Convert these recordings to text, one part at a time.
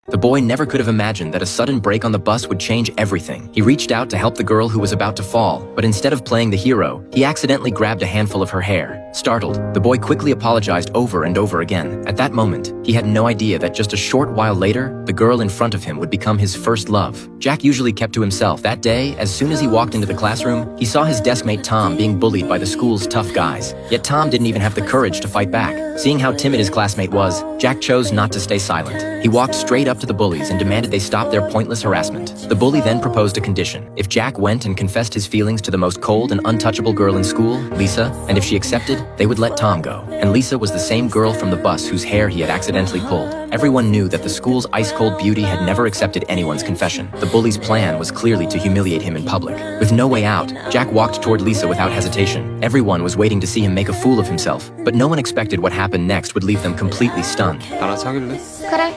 The boy never could have imagined that a sudden break on the bus would change everything. He reached out to help the girl who was about to fall, but instead of playing the hero, he accidentally grabbed a handful of her hair. Startled, the boy quickly apologized over and over again. At that moment, he had no idea that just a short while later, the girl in front of him would become his first love. Jack usually kept to himself. That day, as soon as he walked into the classroom, he saw his deskmate Tom being bullied by the school's tough guys. Yet Tom didn't even have the courage to fight back. Seeing how timid his classmate was, Jack chose not to stay silent. He walked straight up to the bullies and demanded they stop their pointless harassment. The bully then proposed a condition. If Jack went and confessed his feelings to the most cold and untouchable girl in school, Lisa, and if she accepted, they would let Tom go. And Lisa was the same girl from the bus whose hair he had accidentally pulled. Everyone knew that the school's ice-cold beauty had never accepted anyone's confession. The bully's plan was clearly to humiliate him in public. With no way out, Jack walked toward Lisa without hesitation. Everyone was waiting to see him make a fool of himself, but no one expected what happened next would leave them completely stunned. 나랑 사귈래? 그래.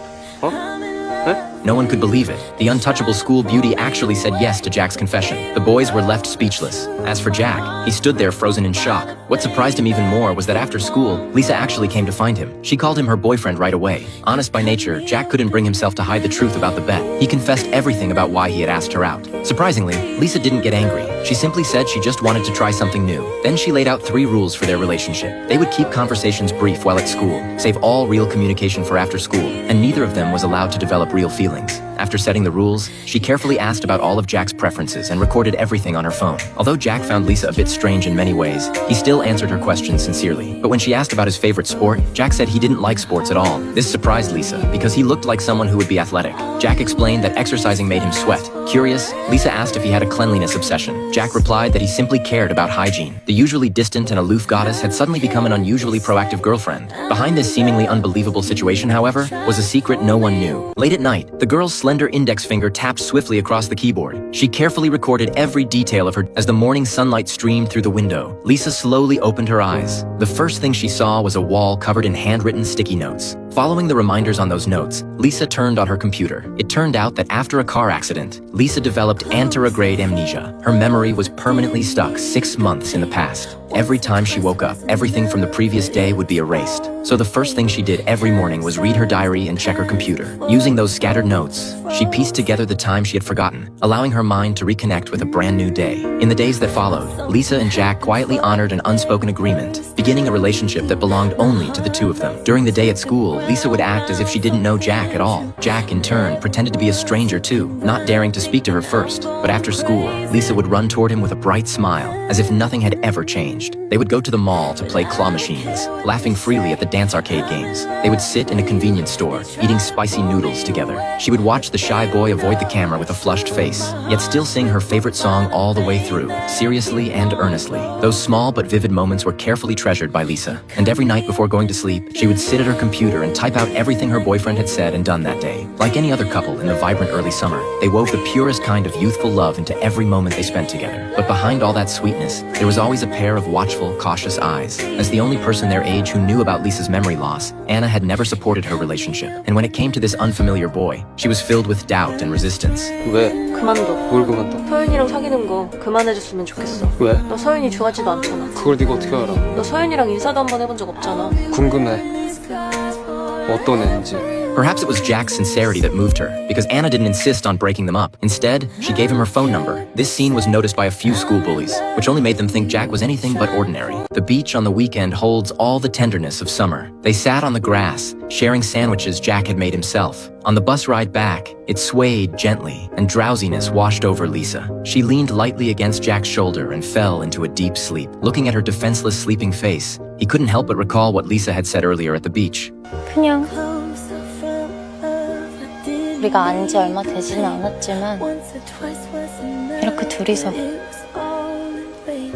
No one could believe it. The untouchable school beauty actually said yes to Jack's confession. The boys were left speechless. As for Jack, he stood there frozen in shock. What surprised him even more was that after school, Lisa actually came to find him. She called him her boyfriend right away. Honest by nature, Jack couldn't bring himself to hide the truth about the bet. He confessed everything about why he had asked her out. Surprisingly, Lisa didn't get angry. She simply said she just wanted to try something new. Then she laid out 3 rules for their relationship. They would keep conversations brief while at school, save all real communication for after school, and neither of them was allowed to develop real feelings. After setting the rules, she carefully asked about all of Jack's preferences and recorded everything on her phone. Although Jack found Lisa a bit strange in many ways, he still answered her questions sincerely. But when she asked about his favorite sport, Jack said he didn't like sports at all. This surprised Lisa, because he looked like someone who would be athletic. Jack explained that exercising made him sweat. Curious, Lisa asked if he had a cleanliness obsession. Jack replied that he simply cared about hygiene. The usually distant and aloof goddess had suddenly become an unusually proactive girlfriend. Behind this seemingly unbelievable situation, however, was a secret no one knew. Late at night, the girl's slender index finger tapped swiftly across the keyboard. She carefully recorded every detail of her. As the morning sunlight streamed through the window, Lisa slowly opened her eyes. The first thing she saw was a wall covered in handwritten sticky notes. Following the reminders on those notes, Lisa turned on her computer. It turned out that after a car accident, Lisa developed anterograde amnesia. Her memory was permanently stuck 6 months in the past. Every time she woke up, everything from the previous day would be erased. So the first thing she did every morning was read her diary and check her computer. Using those scattered notes, she pieced together the time she had forgotten, allowing her mind to reconnect with a brand new day. In the days that followed, Lisa and Jack quietly honored an unspoken agreement, beginning a relationship that belonged only to the two of them. During the day at school, Lisa would act as if she didn't know Jack at all. Jack, in turn, pretended to be a stranger too, not daring to speak to her first. But after school, Lisa would run toward him with a bright smile, as if nothing had ever changed. They would go to the mall to play claw machines, laughing freely at the dance arcade games. They would sit in a convenience store, eating spicy noodles together. She would watch the shy boy avoid the camera with a flushed face, yet still sing her favorite song all the way through, seriously and earnestly. Those small but vivid moments were carefully treasured by Lisa, and every night before going to sleep, she would sit at her computer and type out everything her boyfriend had said and done that day. Like any other couple in the vibrant early summer, they wove the purest kind of youthful love into every moment they spent together. But behind all that sweetness, there was always a pair of watchful, cautious eyes. As the only person their age who knew about Lisa's memory loss, Anna had never supported her relationship. And when it came to this unfamiliar boy, she was filled with doubt and resistance. 왜? 그만둬. 뭘 그만둬? 서윤이랑 사귀는 거 그만해줬으면 좋겠어. 왜? 너 서윤이 좋아하지도 않잖아. 그걸 네가 어떻게 알아? 너 서윤이랑 인사도 한 번 해본 적 없잖아. 궁금해. 어떤 애인지. Perhaps it was Jack's sincerity that moved her, because Anna didn't insist on breaking them up. Instead, she gave him her phone number. This scene was noticed by a few school bullies, which only made them think Jack was anything but ordinary. The beach on the weekend holds all the tenderness of summer. They sat on the grass, sharing sandwiches Jack had made himself. On the bus ride back, it swayed gently, and drowsiness washed over Lisa. She leaned lightly against Jack's shoulder and fell into a deep sleep. Looking at her defenseless sleeping face, he couldn't help but recall what Lisa had said earlier at the beach. 그냥 우리가 안 지 얼마 되지는 않았지만 이렇게 둘이서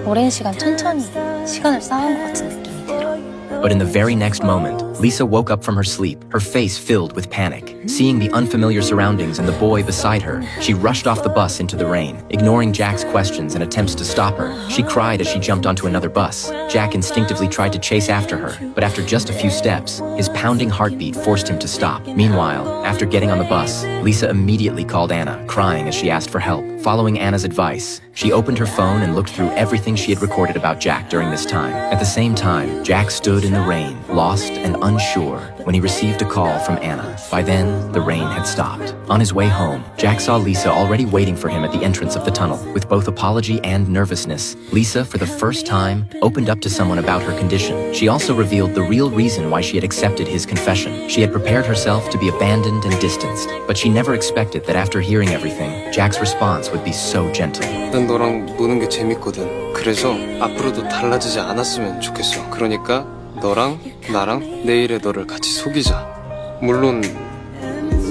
오랜 시간 천천히 시간을 쌓은 것 같은 느낌이 들어. But in the very next moment, Lisa woke up from her sleep, her face filled with panic. Seeing the unfamiliar surroundings and the boy beside her, she rushed off the bus into the rain, ignoring Jack's questions and attempts to stop her. She cried as she jumped onto another bus. Jack instinctively tried to chase after her, but after just a few steps, his pounding heartbeat forced him to stop. Meanwhile, after getting on the bus, Lisa immediately called Anna, crying as she asked for help. Following Anna's advice, she opened her phone and looked through everything she had recorded about Jack during this time. At the same time, Jack stood in the rain, lost and unsure when he received a call from Anna. By then, the rain had stopped. On his way home, Jack saw Lisa already waiting for him at the entrance of the tunnel. With both apology and nervousness, Lisa, for the first time, opened up to someone about her condition. She also revealed the real reason why she had accepted his confession. She had prepared herself to be abandoned and distanced, but she never expected that after hearing everything, Jack's response would be so gentle. 난 너랑 노는 게 재밌거든. 그래서 앞으로도 달라지지 않았으면 좋겠어. 그러니까 너랑 나랑 내일의 너를 같이 속이자. 물론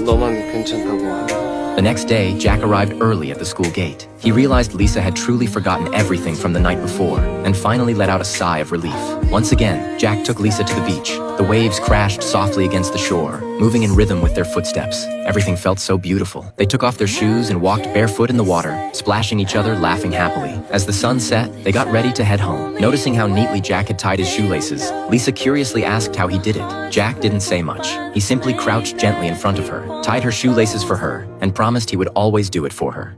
너만 괜찮다고 하면. The next day, Jack arrived early at the school gate. He realized Lisa had truly forgotten everything from the night before, and finally let out a sigh of relief. Once again, Jack took Lisa to the beach. The waves crashed softly against the shore, moving in rhythm with their footsteps. Everything felt so beautiful. They took off their shoes and walked barefoot in the water, splashing each other, laughing happily. As the sun set, they got ready to head home. Noticing how neatly Jack had tied his shoelaces, Lisa curiously asked how he did it. Jack didn't say much. He simply crouched gently in front of her, tied her shoelaces for her, and promised he would always do it for her.